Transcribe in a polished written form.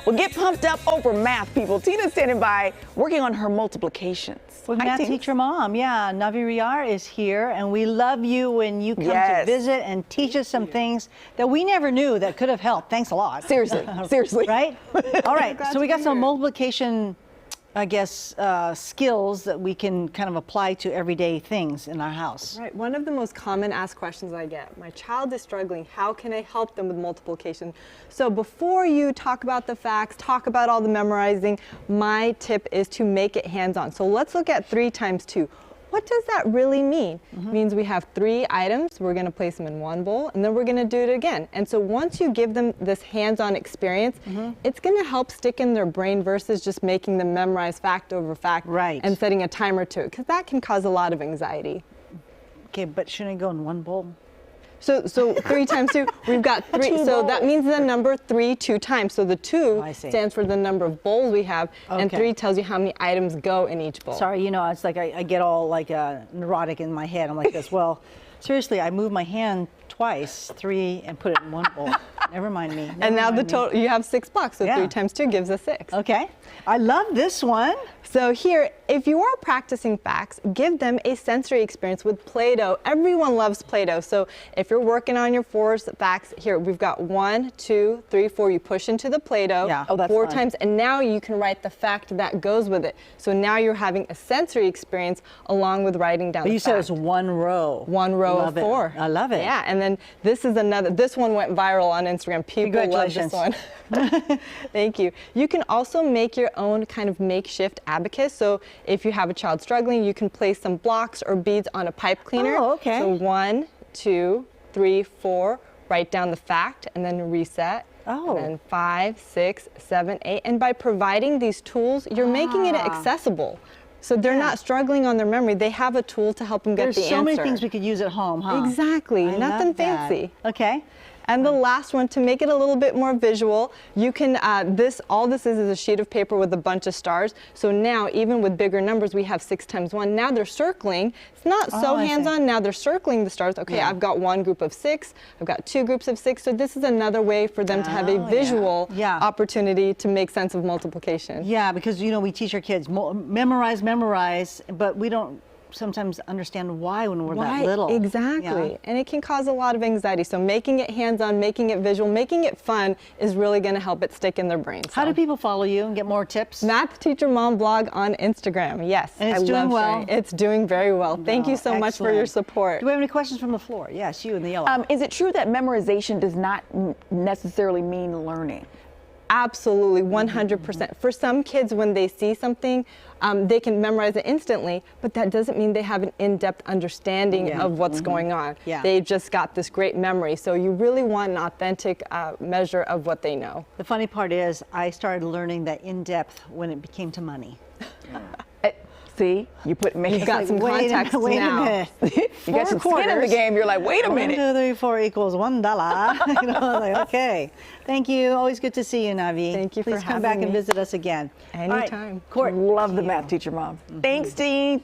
Well, get pumped up over math, people. Tina's standing by working on her multiplications. With Hi, math Tina. teacher mom, yeah, Navi Riar is here, and we love you when you come Yes. to visit and teach us some things that we never knew that could have helped. Thanks a lot. Seriously, seriously. Right? All right, Glad so we to got be some here. multiplication, I guess, skills that we can kind of apply to everyday things in our house. Right, one of the most common asked questions I get, my child is struggling, how can I help them with multiplication? So before you talk about the facts, talk about all the memorizing, my tip is to make it hands-on. So let's look at 3 times 2. What does that really mean? It means we have 3 items, we're gonna place them in one bowl, and then we're gonna do it again. And so once you give them this hands-on experience, it's gonna help stick in their brain versus just making them memorize fact over fact Right. and setting a timer to it, because that can cause a lot of anxiety. Okay, but shouldn't it go in one bowl? So 3 times 2, we've got 3. 2 So that bowls. means the number 3 2 times. So the 2 I see. stands for the number of bowls we have, and Okay. 3 tells you how many items go in each bowl. Sorry, you know, it's like I get all like neurotic in my head. I'm like this. Well, seriously, I moved my hand twice, 3, and put it in one bowl. Never mind me. And Never now the mind me. total, you have 6 blocks. So Yeah. 3 times 2 gives us 6. Okay, I love this one. So here, if you are practicing facts, give them a sensory experience with Play-Doh. Everyone loves Play-Doh. So if you're working on your 4 facts, here we've got 1, 2, 3, 4. You push into the Play-Doh Yeah. Oh, that's 4 fun. times, and now you can write the fact that goes with it. So now you're having a sensory experience along with writing down But the you said fact. it's one row. One row Love of it. 4. I love it. Yeah, and then this is another, this one went viral on Instagram. People love this one. Thank you. You can also make your own kind of makeshift abacus. So if you have a child struggling, you can place some blocks or beads on a pipe cleaner. Oh, okay. So 1, 2, 3, 4, write down the fact and then reset. Oh. And then 5, 6, 7, 8. And by providing these tools, you're making it accessible. So they're not struggling on their memory. They have a tool to help them get There's the so answer. many things we could use at home, huh? Exactly. I Nothing love that. fancy. Okay. And the last one, to make it a little bit more visual, you can, all this is a sheet of paper with a bunch of stars. So now, even with bigger numbers, we have 6 times 1. Now they're circling. It's not so I see. hands-on. Now they're circling the stars. Okay, Yeah. I've got 1 group of 6. I've got 2 groups of 6. So this is another way for them to have a Oh, yeah. visual Yeah. opportunity to make sense of multiplication. Yeah, because, you know, we teach our kids memorize, but we don't sometimes understand why when we're that little. Exactly. Yeah. And it can cause a lot of anxiety. So making it hands-on, making it visual, making it fun is really going to help it stick in their brains. How do people follow you and get more tips? Math Teacher Mom blog on Instagram. Yes, And it's I doing love well? sharing. It's doing very well. Thank you so much for your Excellent. support. Do we have any questions from the floor? Yes, you in the yellow. Is it true that memorization does not necessarily mean learning? Absolutely, 100%. For some kids, when they see something, they can memorize it instantly, but that doesn't mean they have an in-depth understanding of what's going on. Yeah. They've just got this great memory. So you really want an authentic measure of what they know. The funny part is I started learning that in depth when it became to money. See, you You've got some Wait a- context wait a now. minute. you got some 4 skin in the quarters. game. You're like, wait a 1, minute. 2, 3, 4 equals $1. You know, like, okay. Thank you. Always good to see you, Navi. Thank you for Please come back having and me. visit us again. All right, Anytime. Court. Love the math teacher mom. Thanks, Steve.